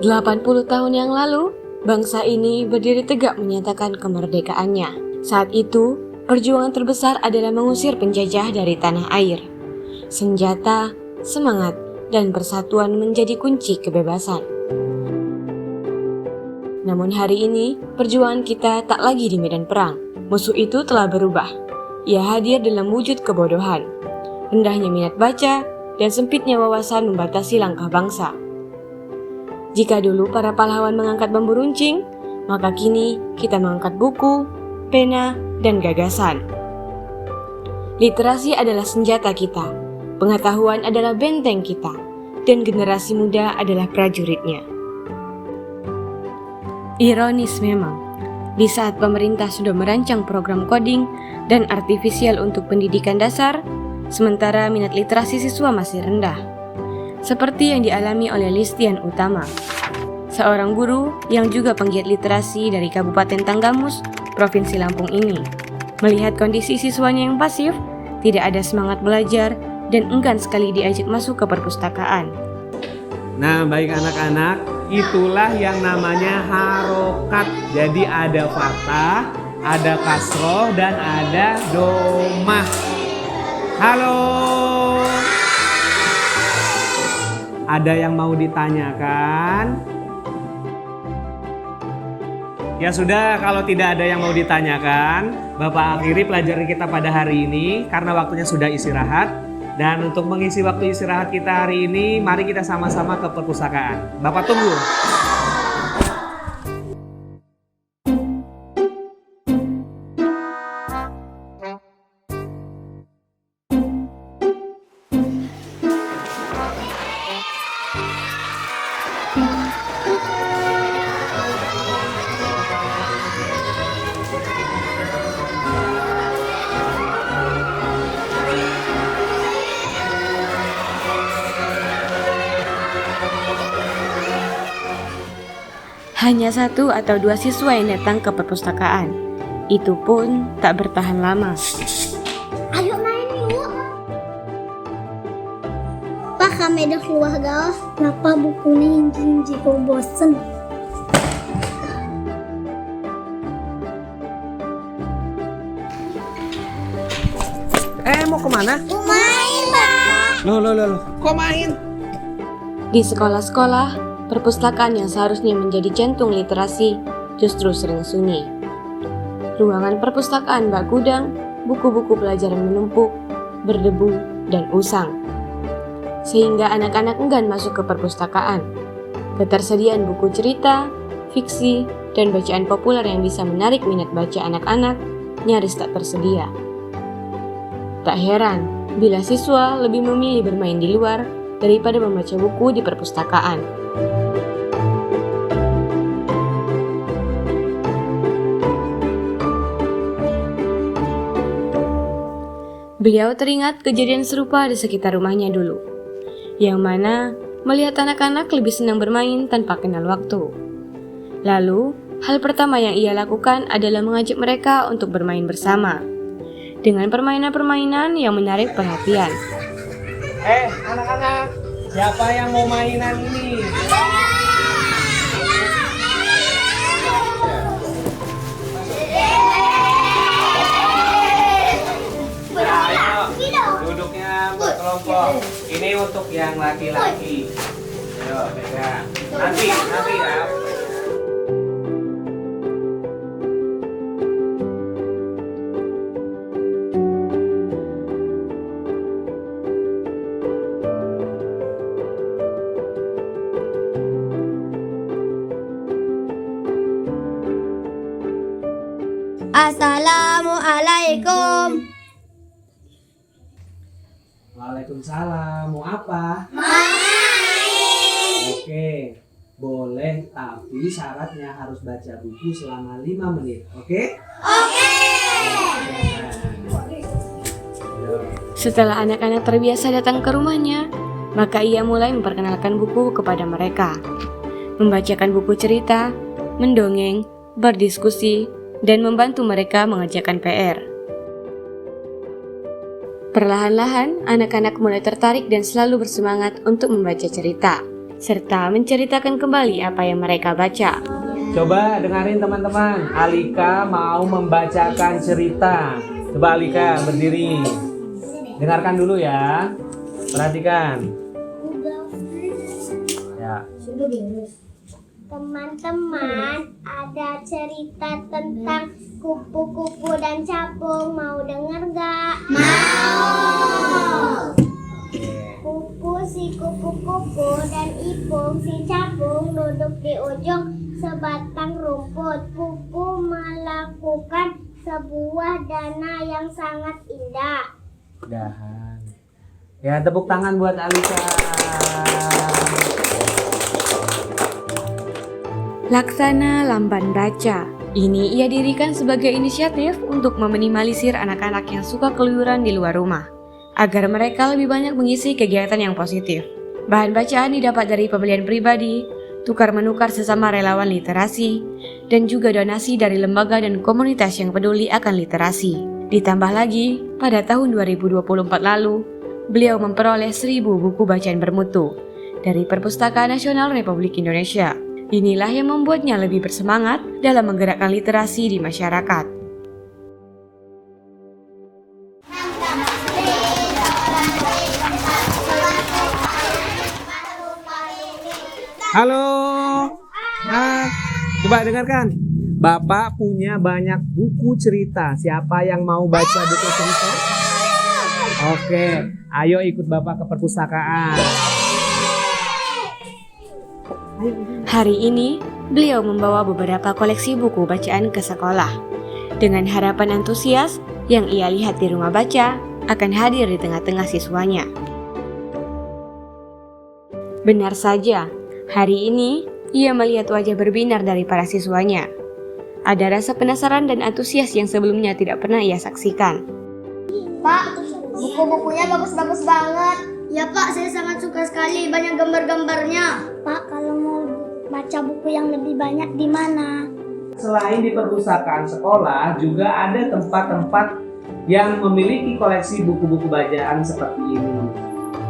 80 tahun yang lalu, bangsa ini berdiri tegak menyatakan kemerdekaannya. Saat itu, perjuangan terbesar adalah mengusir penjajah dari tanah air. Senjata, semangat, dan persatuan menjadi kunci kebebasan. Namun hari ini, perjuangan kita tak lagi di medan perang. Musuh itu telah berubah. Ia hadir dalam wujud kebodohan, rendahnya minat baca, dan sempitnya wawasan membatasi langkah bangsa. Jika dulu para pahlawan mengangkat bambu runcing, maka kini kita mengangkat buku, pena, dan gagasan. Literasi adalah senjata kita, pengetahuan adalah benteng kita, dan generasi muda adalah prajuritnya. Ironis memang, di saat pemerintah sudah merancang program coding dan artifisial untuk pendidikan dasar, sementara minat literasi siswa masih rendah. Seperti yang dialami oleh Listian Utama, seorang guru yang juga penggiat literasi dari Kabupaten Tanggamus, Provinsi Lampung ini. Melihat kondisi siswanya yang pasif, tidak ada semangat belajar, dan enggan sekali diajak masuk ke perpustakaan. Nah, baik anak-anak, itulah yang namanya harokat. Jadi ada fathah, ada kasroh, dan ada domah. Halo. Ada yang mau ditanyakan? Ya sudah, kalau tidak ada yang mau ditanyakan, Bapak akhiri pelajaran kita pada hari ini karena waktunya sudah istirahat. Dan untuk mengisi waktu istirahat kita hari ini, mari kita sama-sama ke perpustakaan. Bapak tunggu. Hanya 1 atau 2 siswa yang datang ke perpustakaan. Itu pun tak bertahan lama. Ayo main yuk. Pak, kami udah keluar gaos. Kenapa bukunya hinji-hinji kok bosen? Mau kemana? Main, Pak. Loh. Kok main? Di sekolah-sekolah, perpustakaan yang seharusnya menjadi jantung literasi justru sering sunyi. Ruangan perpustakaan bak gudang, buku-buku pelajaran menumpuk, berdebu, dan usang. Sehingga anak-anak enggan masuk ke perpustakaan. Ketersediaan buku cerita, fiksi, dan bacaan populer yang bisa menarik minat baca anak-anak nyaris tak tersedia. Tak heran bila siswa lebih memilih bermain di luar daripada membaca buku di perpustakaan. Beliau teringat kejadian serupa di sekitar rumahnya dulu, yang mana melihat anak-anak lebih senang bermain tanpa kenal waktu. Lalu, hal pertama yang ia lakukan adalah mengajak mereka untuk bermain bersama, dengan permainan-permainan yang menarik perhatian. Anak-anak, siapa yang mau mainan ini? Duduknya berkelompok. Ini untuk yang laki-laki. Ayo, pegang. Nanti ya. Assalamualaikum. Waalaikumsalam. Mau apa? Main. Oke, boleh, tapi syaratnya harus baca buku selama 5 menit. Oke? Oke. Setelah anak-anak terbiasa datang ke rumahnya, maka ia mulai memperkenalkan buku kepada mereka. Membacakan buku cerita, mendongeng, berdiskusi, dan membantu mereka mengerjakan PR. Perlahan-lahan, anak-anak mulai tertarik dan selalu bersemangat untuk membaca cerita. serta menceritakan kembali apa yang mereka baca. Coba dengerin teman-teman, Alika mau membacakan cerita. Coba Alika berdiri. Dengarkan dulu ya. Perhatikan. Ya. Teman-teman, ada cerita tentang kupu-kupu dan capung. Mau denger gak? Mau! Kupu si kupu-kupu dan ipung si capung duduk di ujung sebatang rumput. Kupu melakukan sebuah dana yang sangat indah. Udahan. Ya, tepuk tangan buat Alika. Laksana Lamban Baca. Ini ia dirikan sebagai inisiatif untuk meminimalisir anak-anak yang suka keluyuran di luar rumah, agar mereka lebih banyak mengisi kegiatan yang positif. Bahan bacaan didapat dari pembelian pribadi, tukar-menukar sesama relawan literasi, dan juga donasi dari lembaga dan komunitas yang peduli akan literasi. Ditambah lagi, pada tahun 2024 lalu, beliau memperoleh 1000 buku bacaan bermutu dari Perpustakaan Nasional Republik Indonesia. Inilah yang membuatnya lebih bersemangat dalam menggerakkan literasi di masyarakat. Halo. Nah, coba dengarkan. Bapak punya banyak buku cerita. Siapa yang mau baca buku cerita? Oke, ayo ikut Bapak ke perpustakaan. Hari ini, beliau membawa beberapa koleksi buku bacaan ke sekolah. Dengan harapan antusias yang ia lihat di rumah baca akan hadir di tengah-tengah siswanya. Benar saja, hari ini ia melihat wajah berbinar dari para siswanya. Ada rasa penasaran dan antusias yang sebelumnya tidak pernah ia saksikan. Pak, buku-bukunya bagus-bagus banget. Ya Pak, saya sangat suka sekali, banyak gambar-gambarnya. Pak, kalau mau baca buku yang lebih banyak di mana? Selain di perpustakaan sekolah, juga ada tempat-tempat yang memiliki koleksi buku-buku bacaan seperti ini.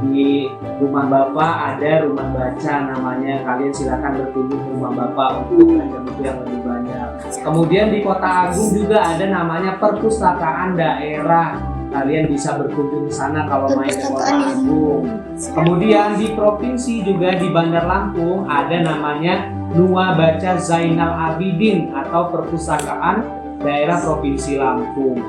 Di rumah Bapak ada rumah baca namanya. Kalian silakan berkunjung ke rumah Bapak untuk baca buku yang lebih banyak. Kemudian di Kota Agung juga ada namanya perpustakaan daerah. Kalian bisa berkunjung ke sana kalau main ke Kota Agung. Kemudian di provinsi juga di Bandar Lampung ada namanya Nuwa Baca Zainal Abidin atau perpustakaan daerah Provinsi Lampung.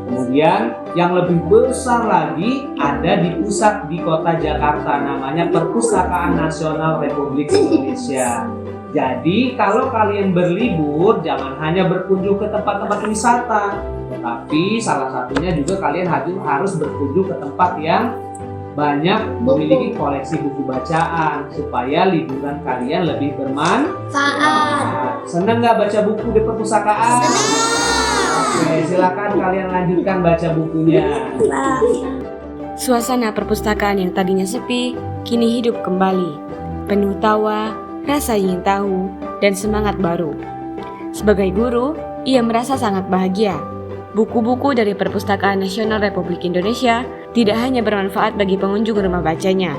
Kemudian yang lebih besar lagi ada di pusat di kota Jakarta namanya Perpustakaan Nasional Republik Indonesia. Jadi kalau kalian berlibur jangan hanya berkunjung ke tempat-tempat wisata, tetapi salah satunya juga kalian harus berkunjung ke tempat yang banyak memiliki koleksi buku bacaan supaya liburan kalian lebih bermanfaat. Senang nggak baca buku di perpustakaan? Oke, silakan kalian lanjutkan baca bukunya. Suasana perpustakaan yang tadinya sepi, kini hidup kembali. Penuh tawa, rasa ingin tahu, dan semangat baru. Sebagai guru, ia merasa sangat bahagia. Buku-buku dari Perpustakaan Nasional Republik Indonesia tidak hanya bermanfaat bagi pengunjung rumah bacanya,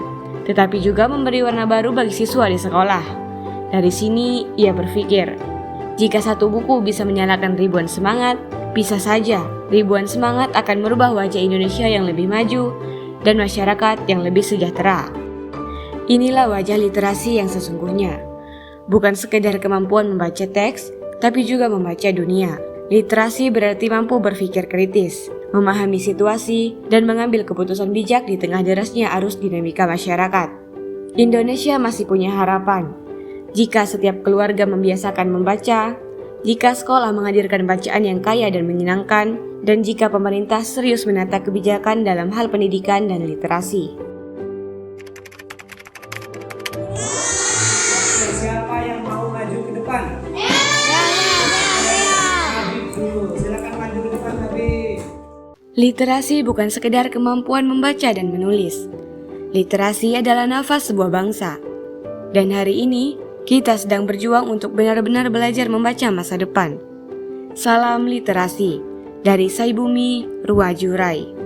tetapi juga memberi warna baru bagi siswa di sekolah. Dari sini, ia berpikir, jika satu buku bisa menyalakan ribuan semangat, bisa saja ribuan semangat akan merubah wajah Indonesia yang lebih maju dan masyarakat yang lebih sejahtera. Inilah wajah literasi yang sesungguhnya. Bukan sekedar kemampuan membaca teks, tapi juga membaca dunia. Literasi berarti mampu berpikir kritis, memahami situasi, dan mengambil keputusan bijak di tengah derasnya arus dinamika masyarakat. Indonesia masih punya harapan. Jika setiap keluarga membiasakan membaca, jika sekolah menghadirkan bacaan yang kaya dan menyenangkan, dan jika pemerintah serius menata kebijakan dalam hal pendidikan dan literasi. Siapa yang mau maju ke depan? Silakan maju ke depan, Habib. Literasi bukan sekedar kemampuan membaca dan menulis. Literasi adalah nafas sebuah bangsa. Dan hari ini, kita sedang berjuang untuk benar-benar belajar membaca masa depan. Salam literasi dari Saibumi Ruwajurai.